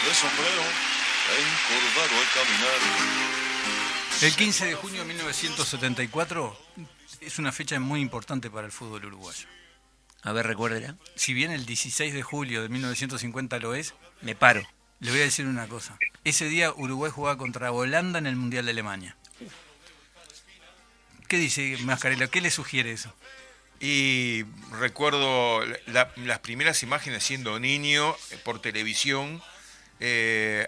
de sombrero, encorvado al caminar. El 15 de junio de 1974 es una fecha muy importante para el fútbol uruguayo. A ver, recuérdela. Si bien el 16 de julio de 1950 lo es, Me paro. le voy a decir una cosa. Ese día Uruguay jugaba contra Holanda en el Mundial de Alemania. ¿Qué dice Mascarello? ¿Qué le sugiere eso? Y recuerdo las primeras imágenes siendo niño por televisión,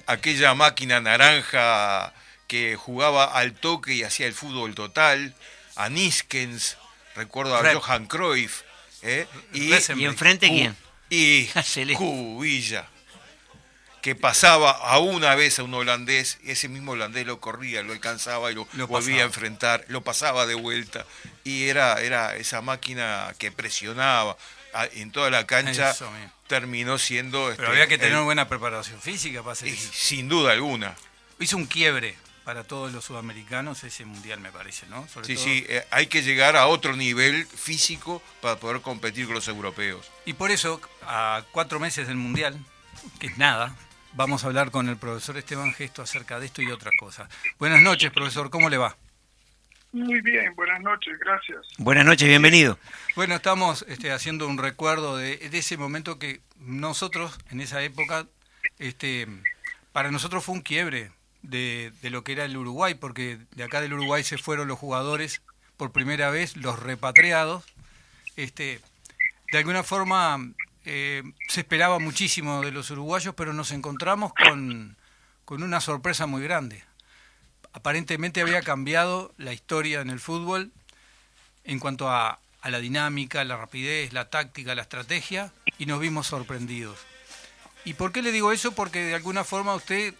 aquella máquina naranja que jugaba al toque y hacía el fútbol total, a Niskens, recuerdo a Rep. Johan Cruyff, Resenbeck. ¿Y enfrente quién? y Celeste. Cubilla, que pasaba a una vez a un holandés, y ese mismo holandés lo corría, lo alcanzaba y lo volvía pasaba. a enfrentar, lo pasaba de vuelta, y era esa máquina que presionaba en toda la cancha. Eso mismo. Terminó siendo Pero había que tener buena preparación física para hacer eso. sin duda alguna. Hizo un quiebre para todos los sudamericanos ese mundial, me parece, ¿no? Sobre Sí, todo. sí, hay que llegar a otro nivel físico para poder competir con los europeos. Y por eso, a 4 meses del mundial, que es nada, vamos a hablar con el profesor Esteban Gesto acerca de esto y otras cosas. Buenas noches, profesor, ¿cómo le va? Muy bien, buenas noches, gracias. Buenas noches, bienvenido. Bueno, estamos haciendo un recuerdo de ese momento que nosotros, en esa época, para nosotros fue un quiebre de lo que era el Uruguay, porque de acá del Uruguay se fueron los jugadores por primera vez, los repatriados. De alguna forma se esperaba muchísimo de los uruguayos, pero nos encontramos con una sorpresa muy grande. Aparentemente había cambiado la historia en el fútbol en cuanto a la dinámica, la rapidez, la táctica, la estrategia, y nos vimos sorprendidos. ¿Y por qué le digo eso? Porque de alguna forma usted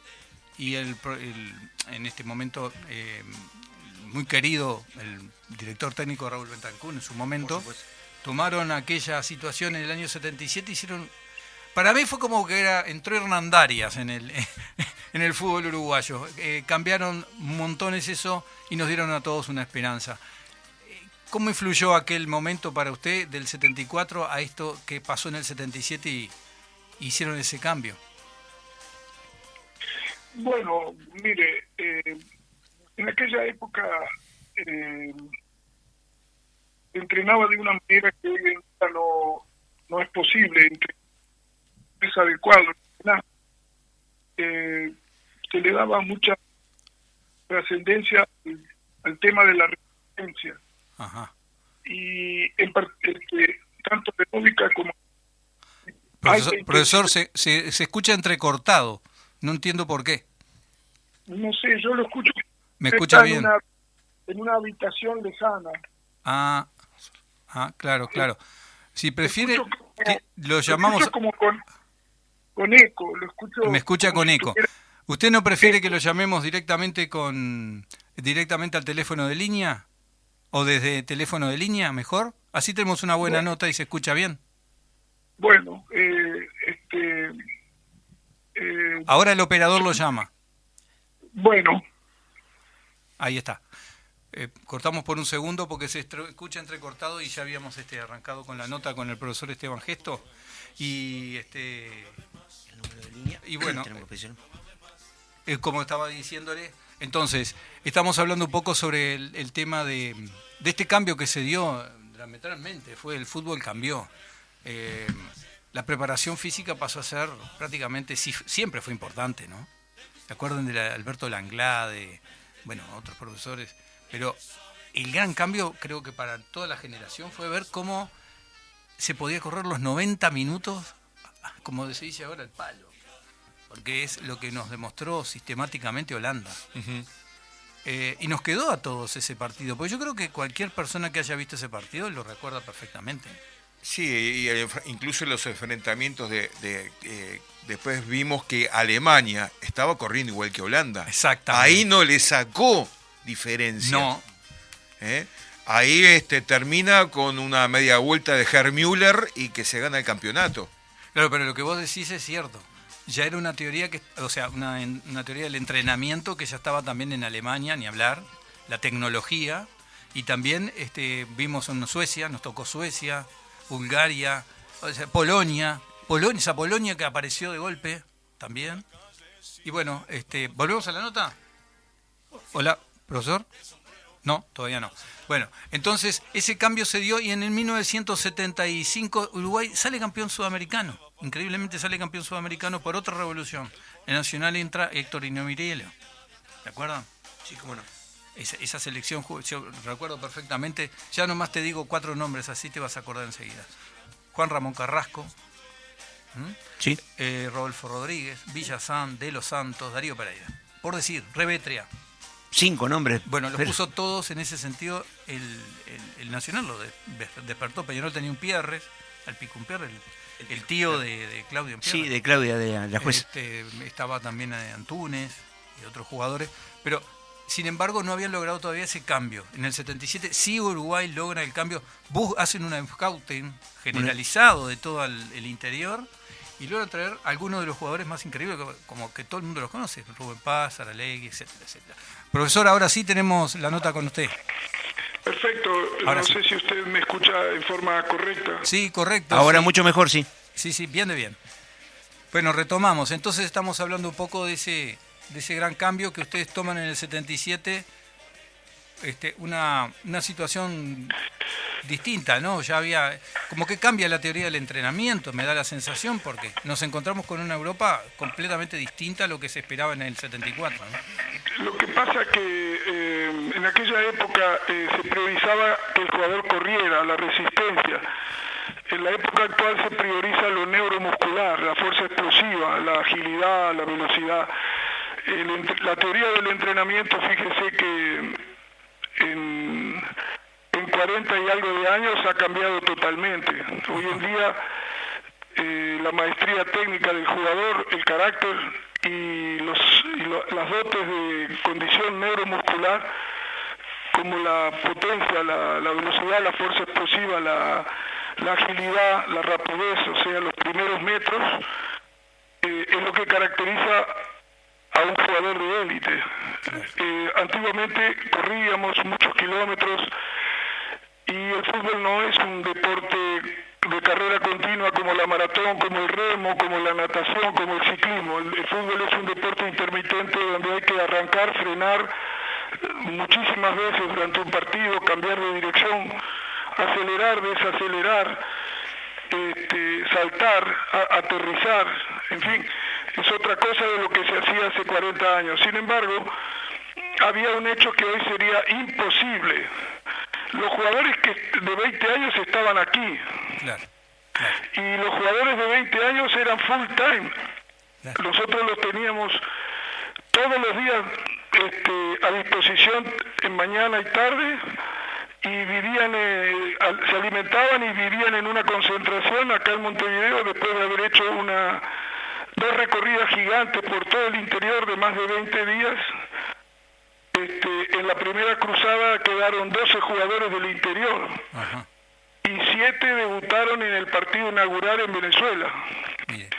y en este momento muy querido, el director técnico Raúl Bentancur en su momento, tomaron aquella situación en el año 77 y hicieron... Para mí fue como que entró Hernandarias en el fútbol uruguayo. Cambiaron montones eso y nos dieron a todos una esperanza. ¿Cómo influyó aquel momento para usted del 74 a esto que pasó en el 77 y hicieron ese cambio? Bueno, mire, en aquella época entrenaba de una manera que hoy en día no es posible, es adecuado. Se le daba mucha trascendencia al tema de la resistencia. Ajá. Y tanto Renóvica como... Profesor, se escucha entrecortado. No entiendo por qué. No sé, yo lo escucho. ¿Me escucha bien? En una habitación lejana. Ah, claro. Si prefiere, lo escucho llamamos... como con eco, lo escucho... Me escucha con eco. ¿Usted no prefiere que lo llamemos directamente al teléfono de línea? ¿O desde teléfono de línea, mejor? Así tenemos una buena nota y se escucha bien. Bueno, Ahora el operador lo llama. Bueno, Ahí está. Cortamos por un segundo porque se escucha entrecortado y ya habíamos arrancado con la nota con el profesor Esteban Gesto. Y El número de línea. Y bueno, Tenemos que pedir. como estaba diciéndole, entonces, estamos hablando un poco sobre el tema de este cambio que se dio diametralmente. El fútbol cambió. La preparación física pasó a ser prácticamente, siempre fue importante, ¿no? ¿Se acuerdan de Alberto Langlá, otros profesores? Pero el gran cambio, creo que para toda la generación, fue ver cómo se podía correr los 90 minutos, como se dice ahora, el palo. Porque es lo que nos demostró sistemáticamente Holanda. Uh-huh. Y nos quedó a todos ese partido, porque yo creo que cualquier persona que haya visto ese partido lo recuerda perfectamente. Sí, y incluso en los enfrentamientos después vimos que Alemania estaba corriendo igual que Holanda. Exactamente. Ahí no le sacó diferencia. No. Ahí termina con una media vuelta de Gerd Müller y que se gana el campeonato. Claro, pero lo que vos decís es cierto. Ya era una teoría una teoría del entrenamiento que ya estaba también en Alemania, ni hablar, la tecnología, y también vimos en Suecia, nos tocó Suecia, Bulgaria, Polonia, esa Polonia que apareció de golpe también, Y bueno, ¿volvemos a la nota? Hola, profesor. No, todavía no. Bueno, entonces ese cambio se dio y en el 1975 Uruguay sale campeón sudamericano. Increíblemente sale campeón sudamericano por otra revolución. En Nacional entra Héctor Iñárritu. ¿Se acuerdan? Sí, cómo no. Esa selección, yo recuerdo perfectamente. Ya nomás te digo 4 nombres, así te vas a acordar enseguida. Juan Ramón Carrasco. Sí. Rodolfo Rodríguez, Villazán, De los Santos, Darío Pereira. Por decir, Revetria. 5 nombres. Bueno, los Pero- puso todos en ese sentido. El Nacional lo despertó. Peñarol tenía un Pierres, al Pico un Pierres, el tío de Claudio Pierres. Sí, de Claudia, de la jueza. Estaba también Antunes y otros jugadores. Pero, sin embargo, no habían logrado todavía ese cambio. En el 77 sí Uruguay logra el cambio. Hacen un scouting generalizado de todo el interior y logran traer algunos de los jugadores más increíbles, como que todo el mundo los conoce. Rubén Paz, Aralegui, etcétera, etcétera. Profesor, ahora sí tenemos la nota con usted. Perfecto, Ahora no sí. sé si usted me escucha en forma correcta. Sí, correcto. Ahora sí. mucho mejor, sí. Sí, bien de bien. Bueno, retomamos. Entonces estamos hablando un poco de ese gran cambio que ustedes toman en el 77, una situación distinta, ¿no? Ya había, como que cambia la teoría del entrenamiento, me da la sensación, porque nos encontramos con una Europa completamente distinta a lo que se esperaba en el 74, ¿no? Lo que pasa es que en aquella época se priorizaba que el jugador corriera, la resistencia. En la época actual se prioriza lo neuromuscular, la fuerza explosiva, la agilidad, la velocidad. La teoría del entrenamiento, fíjese que en 40 y algo de años ha cambiado totalmente. Hoy en día la maestría técnica del jugador, el carácter y las dotes de condición neuromuscular, como la potencia, la velocidad, la fuerza explosiva, la agilidad, la rapidez, o sea, los primeros metros, es lo que caracteriza a un jugador de élite. Antiguamente corríamos muchos kilómetros y el fútbol no es un deporte de carrera continua como la maratón, como el remo, como la natación, como el ciclismo. El fútbol es un deporte intermitente donde hay que arrancar, frenar muchísimas veces durante un partido, cambiar de dirección, acelerar, desacelerar, saltar, aterrizar, en fin, es otra cosa de lo que se hacía hace 40 años. Sin embargo, había un hecho que hoy sería imposible. Los jugadores de 20 años estaban aquí. Claro. Y los jugadores de 20 años eran full time. Claro. Nosotros los teníamos todos los días a disposición en mañana y tarde, y vivían, se alimentaban y vivían en una concentración acá en Montevideo después de haber hecho 2 recorridas gigantes por todo el interior de más de 20 días. En la primera cruzada quedaron 12 jugadores del interior. Ajá. Y 7 debutaron en el partido inaugural en Venezuela. Mire.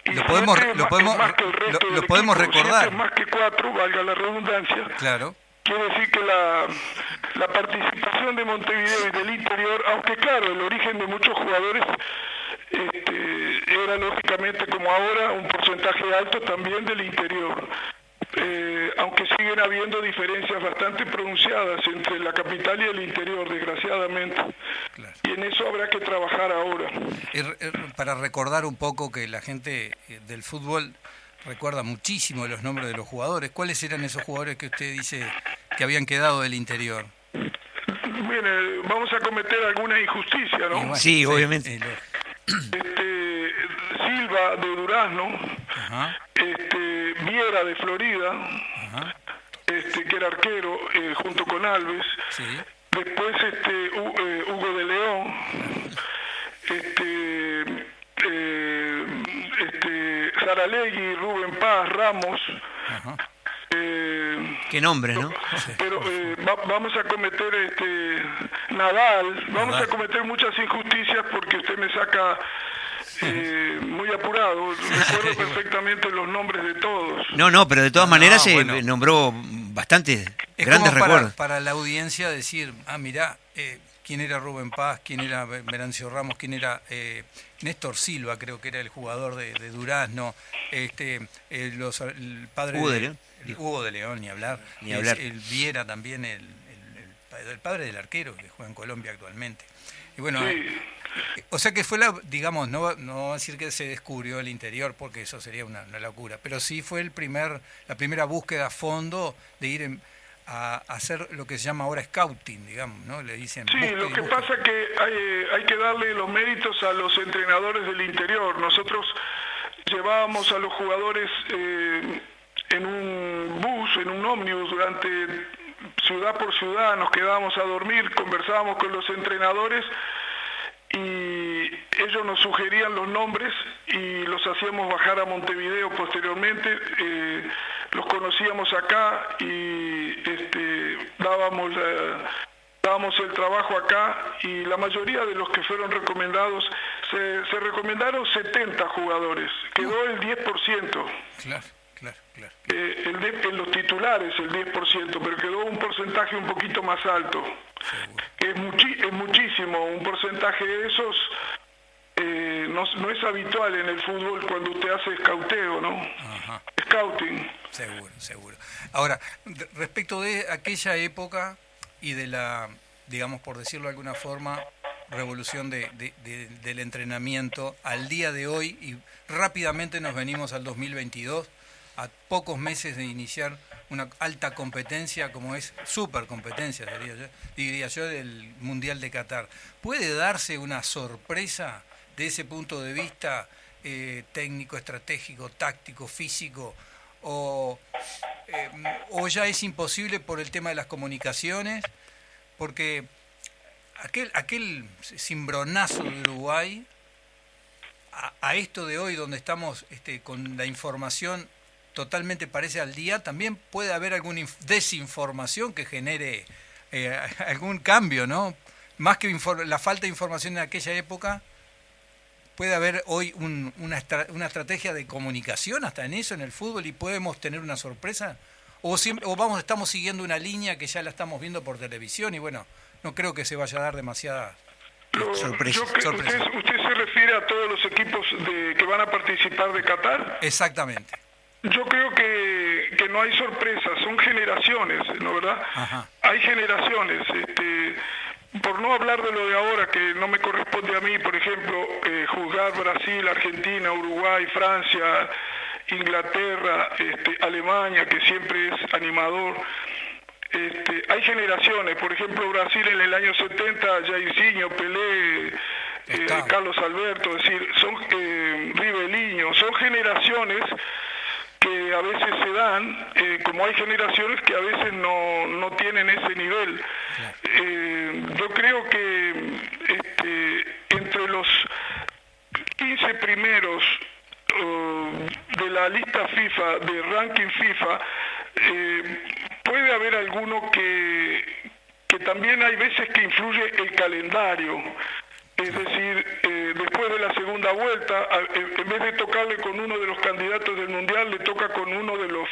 Y Lo podemos 7 lo más que el resto lo del podemos equipo, recordar. 7 más que 4, valga la redundancia. Claro. Quiere decir que la participación de Montevideo y del interior, aunque claro, el origen de muchos jugadores era lógicamente, como ahora, un porcentaje alto también del interior. Aunque siguen habiendo diferencias bastante pronunciadas entre la capital y el interior, desgraciadamente. Claro. Y en eso habrá que trabajar ahora. Para recordar un poco que la gente del fútbol recuerda muchísimo los nombres de los jugadores. ¿Cuáles eran esos jugadores que usted dice que habían quedado del interior? Bien, vamos a cometer alguna injusticia, ¿no? Y bueno, Sí, obviamente. Silva de Durazno, Ajá, Viera de Florida, ajá, que era arquero, junto con Alves. sí, Después Hugo de León, Saralegui, Rubén Paz, Ramos. ajá. Qué nombre, ¿no? Pero vamos a cometer Nadal, vamos Nadal. a cometer muchas injusticias porque usted me saca muy apurado. Recuerdo perfectamente los nombres de todos. No, pero de todas No, maneras se bueno. nombró bastantes Es grandes como recuerdos. para la audiencia decir, mirá, quién era Rubén Paz, quién era Venancio Ramos, quién era Néstor Silva, creo que era el jugador de Durazno, el padre Hugo de León. Hugo de León, ni hablar. Ni hablar. El Viera también, el padre del arquero que juega en Colombia actualmente. Y bueno, Sí. o sea que fue digamos, no voy a decir que se descubrió el interior, porque eso sería una locura, pero sí fue la primera búsqueda a fondo de ir a hacer lo que se llama ahora scouting, digamos, ¿no? Le dicen. Sí, lo que pasa es que hay que darle los méritos a los entrenadores del interior. Nosotros llevábamos a los jugadores en un bus, en un ómnibus durante ciudad por ciudad, nos quedábamos a dormir, conversábamos con los entrenadores y ellos nos sugerían los nombres y los hacíamos bajar a Montevideo posteriormente, los conocíamos acá y dábamos el trabajo acá, y la mayoría de los que fueron recomendados, se recomendaron 70 jugadores, quedó el 10%. Claro. En los titulares el 10%, pero quedó un porcentaje un poquito más alto. Es muchísimo, un porcentaje de esos no es habitual en el fútbol cuando usted hace escauteo, ¿no? Ajá. Scouting. Seguro. Ahora, respecto de aquella época y de la, digamos, por decirlo de alguna forma, revolución del entrenamiento al día de hoy, y rápidamente nos venimos al 2022, a pocos meses de iniciar una alta competencia como es supercompetencia, diría yo, del Mundial de Qatar. ¿Puede darse una sorpresa de ese punto de vista técnico, estratégico, táctico, físico, o ya es imposible por el tema de las comunicaciones? Porque aquel cimbronazo de Uruguay a esto de hoy, donde estamos con la información totalmente parece al día, también puede haber alguna desinformación que genere algún cambio, ¿no? Más que la falta de información en aquella época, puede haber hoy una estrategia de comunicación hasta en eso, en el fútbol, y podemos tener una sorpresa, o estamos siguiendo una línea que ya la estamos viendo por televisión, y bueno, no creo que se vaya a dar demasiada sorpresa. ¿Usted se refiere a todos los equipos que van a participar de Qatar? Exactamente. Yo creo que no hay sorpresas, son generaciones, ¿no, verdad? Ajá. Hay generaciones, por no hablar de lo de ahora, que no me corresponde a mí, por ejemplo, juzgar Brasil, Argentina, Uruguay, Francia, Inglaterra, Alemania, que siempre es animador. Hay generaciones, por ejemplo, Brasil en el año 70, Jairzinho, Pelé, Carlos Alberto, es decir, son Riveliño, son generaciones que a veces se dan, como hay generaciones que a veces no tienen ese nivel. Yo creo que entre los 15 primeros de la lista FIFA, de ranking FIFA, puede haber alguno que también hay veces que influye el calendario. Es decir, después de la segunda vuelta, en vez de tocarle con uno de los candidatos del Mundial, le toca con uno de los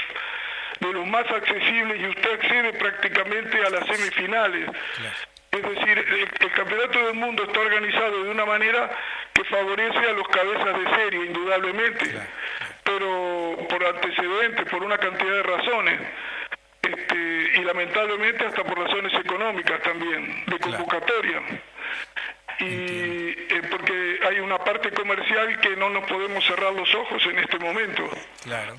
más accesibles, y usted accede prácticamente a las semifinales. Claro. Es decir, el Campeonato del Mundo está organizado de una manera que favorece a los cabezas de serie, indudablemente, Claro. pero por antecedentes, por una cantidad de razones. Y lamentablemente hasta por razones económicas también, de convocatoria. Y porque hay una parte comercial que no nos podemos cerrar los ojos en este momento. Claro.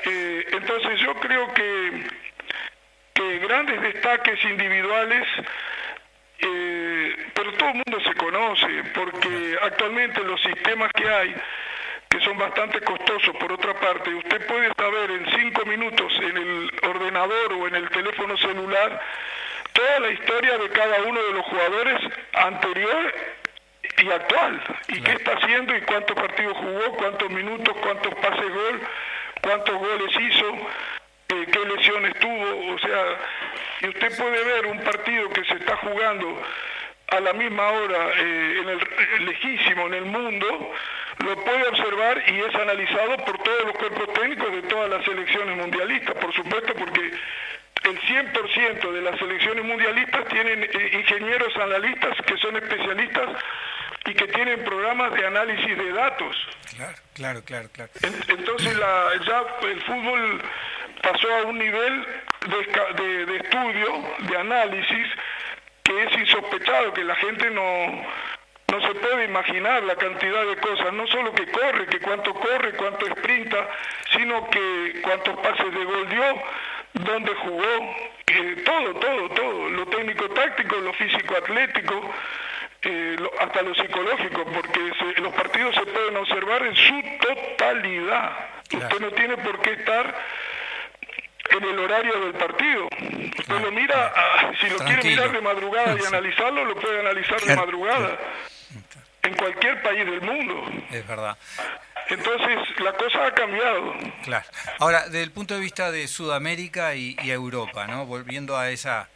Entonces yo creo que grandes destaques individuales, pero todo el mundo se conoce, porque actualmente los sistemas que hay, que son bastante costosos por otra parte, usted puede saber en 5 minutos en el ordenador o en el teléfono celular toda la historia de cada uno de los jugadores anterior y actual, y qué está haciendo y cuántos partidos jugó, cuántos minutos, cuántos pases gol, cuántos goles hizo, qué lesiones tuvo. O sea, y usted puede ver un partido que se está jugando a la misma hora lejísimo en el mundo, lo puede observar y es analizado por todos los cuerpos técnicos de todas las selecciones mundialistas, por supuesto, porque el 100% de las selecciones mundialistas tienen ingenieros analistas que son especialistas y que tienen programas de análisis de datos. Claro. Entonces ya el fútbol pasó a un nivel de estudio, de análisis, que es insospechado, que la gente no se puede imaginar la cantidad de cosas, no solo que corre, cuánto sprinta, sino que cuántos pases de gol dio, dónde jugó, todo, lo técnico-táctico, lo físico-atlético, hasta lo psicológico, porque los partidos se pueden observar en su totalidad. Claro. Usted no tiene por qué estar en el horario del partido. Usted lo mira, si lo quiere mirar de madrugada y analizarlo, lo puede analizar de madrugada. En cualquier país del mundo. Es verdad. Entonces, la cosa ha cambiado. Claro. Ahora, desde el punto de vista de Sudamérica y Europa, ¿no? Volviendo a esa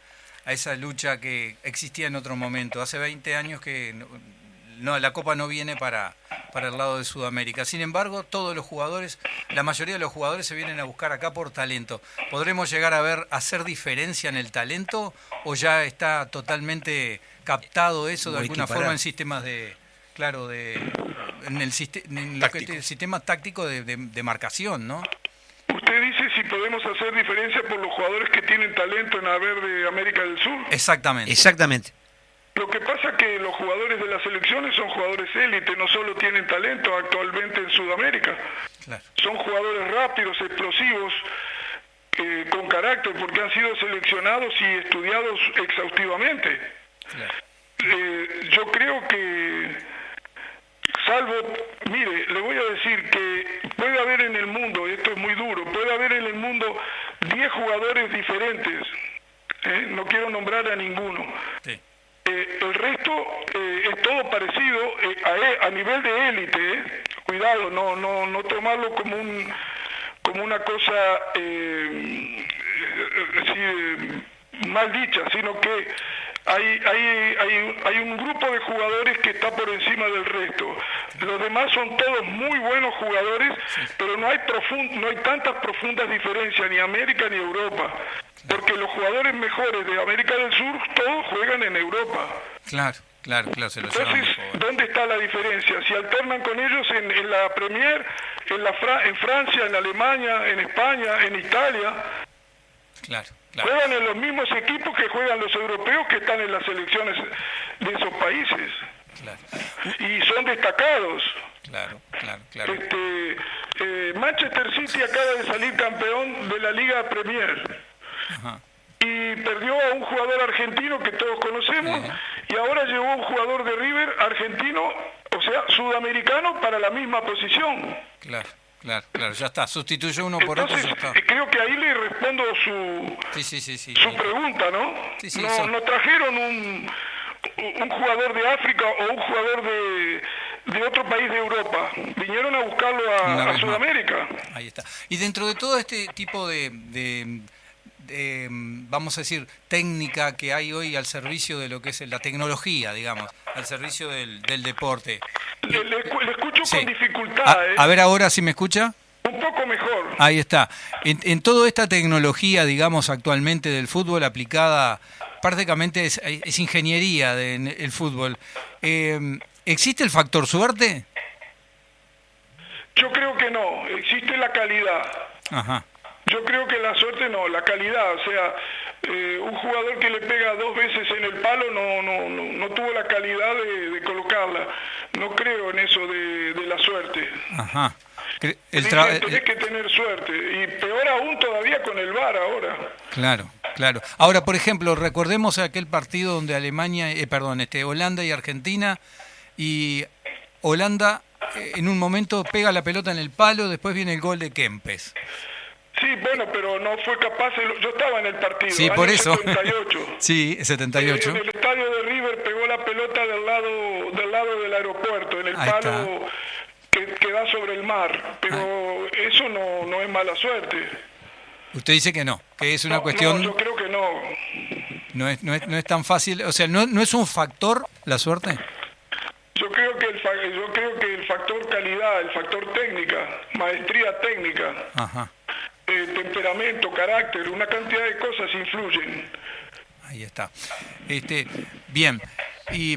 lucha que existía en otro momento. Hace 20 años que la Copa no viene para el lado de Sudamérica. Sin embargo, la mayoría de los jugadores se vienen a buscar acá por talento. ¿Podremos llegar a hacer diferencia en el talento o ya está totalmente captado eso de alguna forma en sistemas en el sistema táctico de marcación, ¿no? Usted dice si podemos hacer diferencia por los jugadores que tienen talento en haber de América del Sur. Exactamente. Lo que pasa es que los jugadores de las selecciones son jugadores élite, no solo tienen talento actualmente en Sudamérica. Claro. Son jugadores rápidos, explosivos, con carácter, porque han sido seleccionados y estudiados exhaustivamente. Claro. Yo creo que, mire, le voy a decir que puede haber en el mundo, esto es muy duro, puede haber en el mundo 10 jugadores diferentes, no quiero nombrar a ninguno. Sí. El resto es todo parecido a nivel de élite, cuidado, no tomarlo como una cosa mal dicha, sino que hay un grupo de jugadores que está por encima del resto. Los demás son todos muy buenos jugadores, pero no hay tantas profundas diferencias ni América ni Europa, porque los jugadores mejores de América del Sur todos juegan en Europa. Claro, se lo llevan. Entonces, ¿dónde está la diferencia? Si alternan con ellos en la Premier, en Francia, en Alemania, en España, en Italia. Claro. Juegan en los mismos equipos que juegan los europeos que están en las selecciones de esos países. Claro. Y son destacados. Claro. Manchester City acaba de salir campeón de la Liga Premier. Ajá. Y perdió a un jugador argentino que todos conocemos, y ahora llevó a un jugador de River argentino, o sea, sudamericano, para la misma posición. Claro, ya está, sustituye uno por otro. Creo que ahí le respondo su pregunta, ¿no? No trajeron un jugador de África o un jugador de otro país de Europa, vinieron a buscarlo a Sudamérica. Ahí está. Y dentro de todo este tipo de vamos a decir, técnica que hay hoy al servicio de lo que es la tecnología, digamos, al servicio del deporte. Le escucho con dificultad. A ver ahora si me escucha. Un poco mejor. Ahí está. En toda esta tecnología, digamos, actualmente del fútbol aplicada, prácticamente es ingeniería en el fútbol. ¿Existe el factor suerte? Yo creo que no. Existe la calidad. Ajá. Yo creo que la suerte no, la calidad, o sea, un jugador que le pega 2 veces en el palo no tuvo la calidad de colocarla. No creo en eso de la suerte. Ajá. Tenés que tener suerte, y peor aún todavía con el VAR ahora. Claro. Ahora, por ejemplo, recordemos aquel partido donde Holanda y Argentina, y Holanda en un momento pega la pelota en el palo, después viene el gol de Kempes. Sí, bueno, pero no fue capaz. Yo estaba en el partido. Sí, por eso. 78. Sí, 78. En el estadio de River pegó la pelota del lado del aeropuerto, en el palo que da sobre el mar. Pero eso no es mala suerte. Usted dice que no, que es una cuestión. No, yo creo que no. No es tan fácil, o sea, no es un factor la suerte. Yo creo que el factor calidad, el factor técnica, maestría técnica. Ajá. temperamento, carácter, una cantidad de cosas influyen. Ahí está. Bien. Y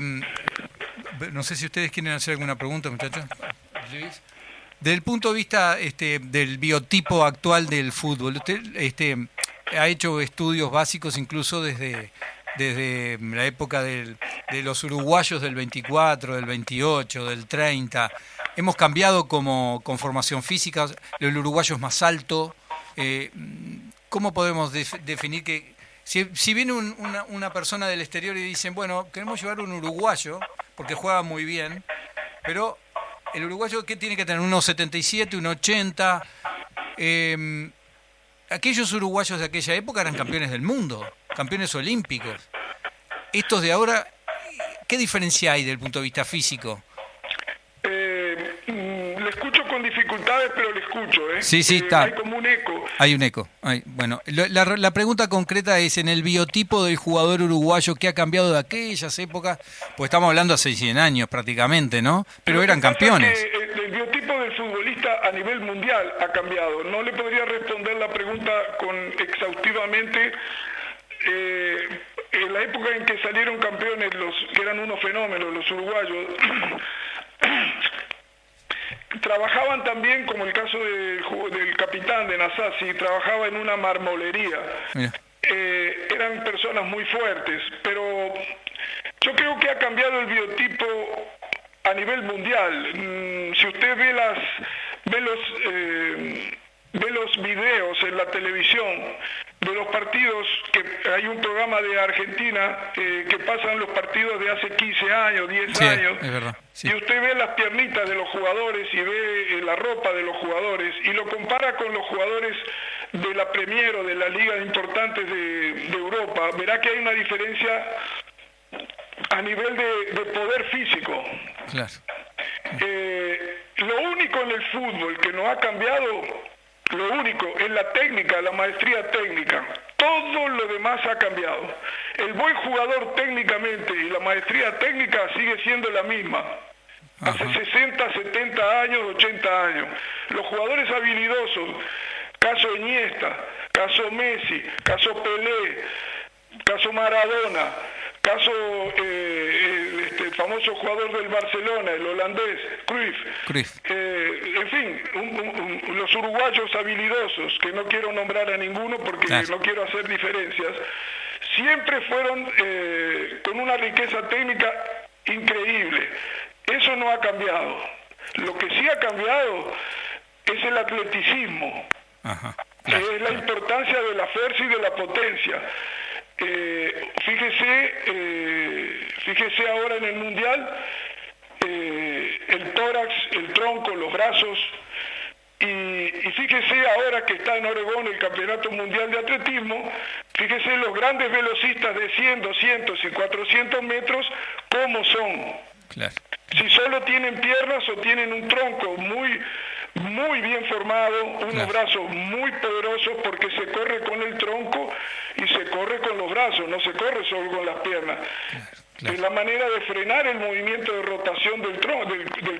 no sé si ustedes quieren hacer alguna pregunta, muchachos. Luis. Desde el punto de vista del biotipo actual del fútbol, usted ha hecho estudios básicos incluso desde la época de los uruguayos del 24, del 28, del 30. Hemos cambiado como conformación física, el uruguayo es más alto. ¿Cómo podemos definir que si viene una persona del exterior y dicen, bueno, queremos llevar un uruguayo porque juega muy bien, pero el uruguayo, ¿qué tiene que tener? Unos 77, un 80. Aquellos uruguayos de aquella época eran campeones del mundo, campeones olímpicos. Estos de ahora, ¿qué diferencia hay desde el punto de vista físico? Le escucho con dificultades, pero le escucho. Sí, está. Hay como un eco. Hay un eco. Bueno, la pregunta concreta es, en el biotipo del jugador uruguayo, ¿qué ha cambiado de aquellas épocas? Pues estamos hablando hace 100 años prácticamente, ¿no? Pero eran campeones. El biotipo del futbolista a nivel mundial ha cambiado. No le podría responder la pregunta exhaustivamente. En la época en que salieron campeones, que eran unos fenómenos, los uruguayos, trabajaban también, como el caso del capitán de Nasasi, trabajaba en una marmolería. Eran personas muy fuertes, pero yo creo que ha cambiado el biotipo a nivel mundial. Si usted ve los videos en la televisión de los partidos, que hay un programa de Argentina que pasan los partidos de hace 15 años, 10 años, es verdad, sí. Y usted ve las piernitas de los jugadores y ve la ropa de los jugadores y lo compara con los jugadores de la Premier o de las ligas importantes de Europa, verá que hay una diferencia a nivel de poder físico. Claro. Lo único en el fútbol que no ha cambiado, lo único es la técnica, la maestría técnica. Todo lo demás ha cambiado. El buen jugador técnicamente y la maestría técnica sigue siendo la misma. Hace 60, 70 años, 80 años. Los jugadores habilidosos, caso Iniesta, caso Messi, caso Pelé, caso Maradona, caso el famoso jugador del Barcelona, el holandés, Cruyff. En fin, los uruguayos habilidosos, que no quiero nombrar a ninguno porque no quiero hacer diferencias, siempre fueron con una riqueza técnica increíble. Eso no ha cambiado. Lo que sí ha cambiado es el atleticismo, es la importancia de la fuerza y de la potencia. Fíjese ahora en el Mundial, el tórax, el tronco, los brazos, y fíjese ahora que está en Oregón el Campeonato Mundial de Atletismo, fíjese los grandes velocistas de 100, 200 y 400 metros, cómo son. Claro. Si solo tienen piernas o tienen un tronco muy bien formado, unos brazos muy poderosos, porque se corre con el tronco y se corre con los brazos, no se corre solo con las piernas. Claro. Es la manera de frenar el movimiento de rotación del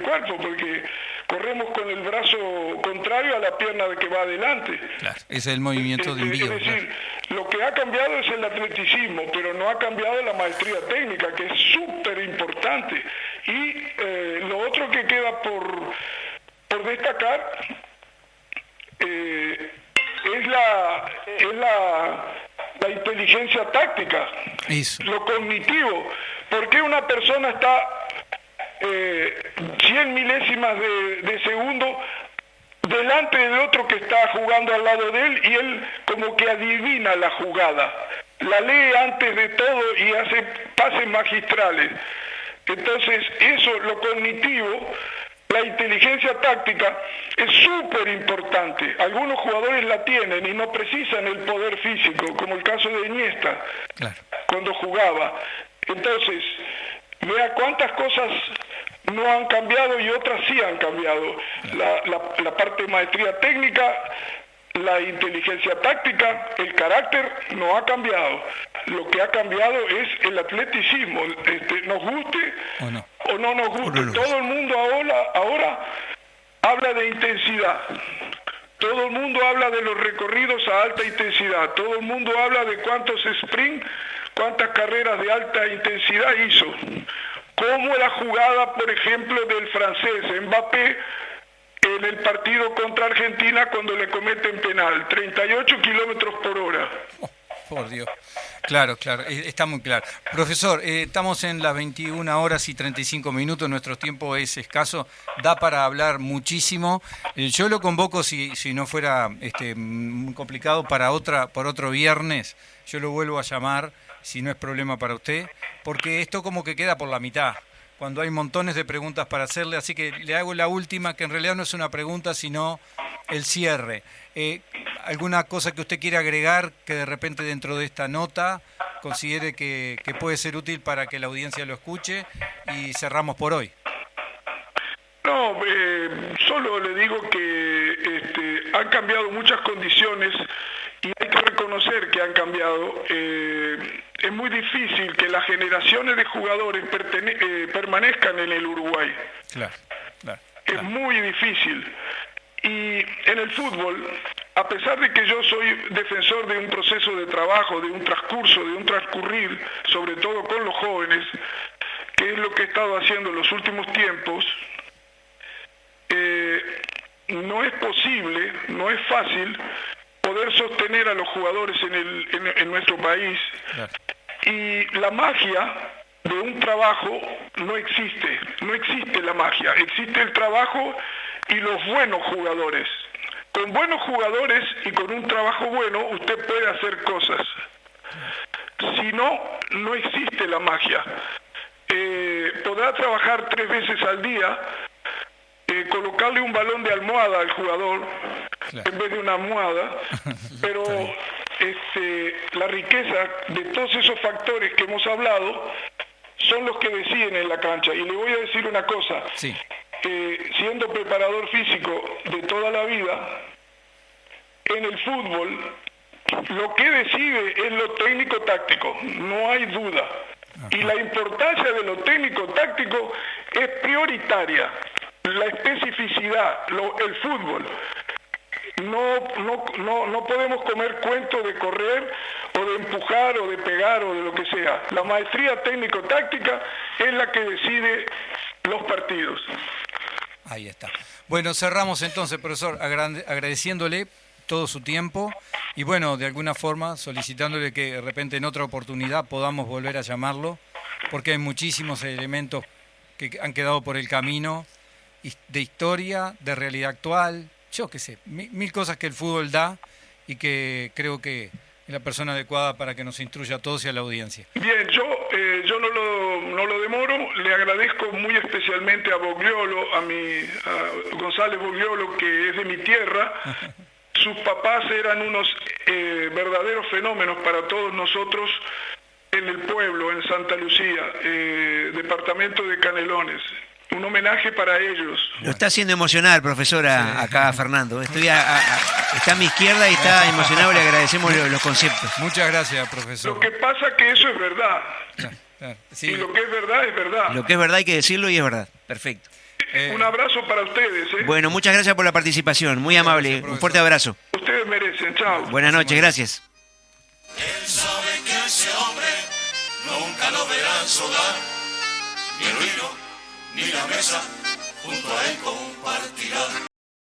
cuerpo, porque corremos con el brazo contrario a la pierna que va adelante. Claro, ese es el movimiento de envío. Es decir, lo que ha cambiado es el atleticismo, pero no ha cambiado la maestría técnica, que es súper importante. Y lo otro que queda por destacar es la inteligencia táctica, lo cognitivo. ¿Por qué una persona está 100 milésimas de segundo delante de otro que está jugando al lado de él y él como que adivina la jugada, la lee antes de todo y hace pases magistrales? Entonces eso, lo cognitivo, la inteligencia táctica es súper importante. Algunos jugadores la tienen y no precisan el poder físico, como el caso de Iniesta, cuando jugaba. Entonces, vea cuántas cosas no han cambiado y otras sí han cambiado. La parte de maestría técnica, la inteligencia táctica, el carácter no ha cambiado. Lo que ha cambiado es el atleticismo, nos guste o no nos guste. Todo el mundo ahora habla de intensidad. Todo el mundo habla de los recorridos a alta intensidad, todo el mundo habla de cuántos sprint, cuántas carreras de alta intensidad hizo. Como la jugada, por ejemplo, del francés Mbappé en el partido contra Argentina cuando le cometen penal, 38 kilómetros por hora. Oh, por Dios. Claro, está muy claro. Profesor, estamos en las 21 horas y 35 minutos, nuestro tiempo es escaso, da para hablar muchísimo. Yo lo convoco, si no fuera muy complicado, por otro viernes, yo lo vuelvo a llamar, si no es problema para usted, porque esto como que queda por la mitad, cuando hay montones de preguntas para hacerle, así que le hago la última, que en realidad no es una pregunta, sino el cierre. ¿Alguna cosa que usted quiera agregar que de repente dentro de esta nota considere que puede ser útil para que la audiencia lo escuche? Y cerramos por hoy. No, solo le digo que han cambiado muchas condiciones y hay que reconocer que han cambiado. Es muy difícil que las generaciones de jugadores permanezcan en el Uruguay. Claro. Es muy difícil. Y en el fútbol, a pesar de que yo soy defensor de un proceso de trabajo, de un transcurso, de un transcurrir, sobre todo con los jóvenes, que es lo que he estado haciendo en los últimos tiempos, no es posible, no es fácil poder sostener a los jugadores en nuestro país. Claro. Y la magia de un trabajo no existe la magia, existe el trabajo y los buenos jugadores. Con buenos jugadores y con un trabajo bueno usted puede hacer cosas. Si no, no existe la magia. Podrá trabajar 3 veces al día, colocarle un balón de almohada al jugador, claro, en vez de una almohada, pero la riqueza de todos esos factores que hemos hablado son los que deciden en la cancha. Y le voy a decir una cosa, sí. Siendo preparador físico de toda la vida, en el fútbol lo que decide es lo técnico-táctico, no hay duda. Y la importancia de lo técnico-táctico es prioritaria. La especificidad, el fútbol. No podemos comer cuento de correr o de empujar o de pegar o de lo que sea. La maestría técnico-táctica es la que decide los partidos. Ahí está. Bueno, cerramos entonces, profesor, agradeciéndole todo su tiempo y bueno, de alguna forma solicitándole que de repente en otra oportunidad podamos volver a llamarlo, porque hay muchísimos elementos que han quedado por el camino de historia, de realidad actual, yo qué sé, mil cosas que el fútbol da y que creo que es la persona adecuada para que nos instruya a todos y a la audiencia. Bien, yo no lo demoro, le agradezco muy especialmente a Bogliolo, a González Bogliolo, que es de mi tierra. Sus papás eran unos verdaderos fenómenos para todos nosotros en el pueblo, en Santa Lucía, departamento de Canelones. Un homenaje para ellos. Lo está haciendo emocional, profesora, acá Fernando. Está a mi izquierda y está emocionado, le agradecemos los conceptos. Muchas gracias, profesor. Lo que pasa que eso es verdad. Claro, sí. Y lo que es verdad es verdad. Lo que es verdad hay que decirlo y es verdad. Perfecto. Un abrazo para ustedes. Bueno, muchas gracias por la participación. Muy amable. Gracias, un fuerte abrazo. Ustedes merecen. Chao. Buenas noches. Gracias. Él sabe que a ese hombre nunca lo verán sudar, ni el vino, ni la mesa junto a él compartirá.